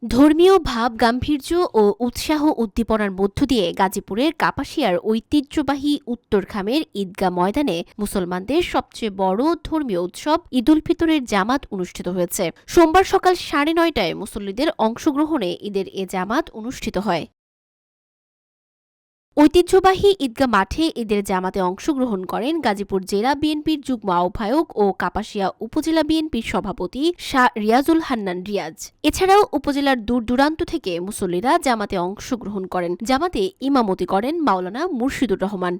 ধর্মীয় ভাব গাম্ভীর্য ও উৎসাহ উদ্দীপনার মধ্য দিয়ে গাজীপুরের কাপাসিয়ার ঐতিহ্যবাহী উত্তরখামের ঈদগাহ ময়দানে মুসলমানদের সবচেয়ে বড় ধর্মীয় উৎসব ঈদ উল ফিতরের জামাত অনুষ্ঠিত হয়েছে। সোমবার সকাল 9:30টায় মুসল্লিদের অংশগ্রহণে ঈদের এ জামাত অনুষ্ঠিত হয়। ঐতিহ্যবাহী ঈদগাহ মাঠে ঈদের জামাতে অংশগ্রহণ করেন গাজীপুর জেলা বিএনপির যুগ্ম আহ্বায়ক ও কাপাসিয়া উপজেলা বিএনপির সভাপতি শাহ রিয়াজুল হান্নান রিয়াজ। এছাড়াও উপজেলার দূর দূরান্ত থেকে মুসল্লিরা জামাতে অংশগ্রহণ করেন। জামাতে ইমামতি করেন মাওলানা মুর্শিদুর রহমান।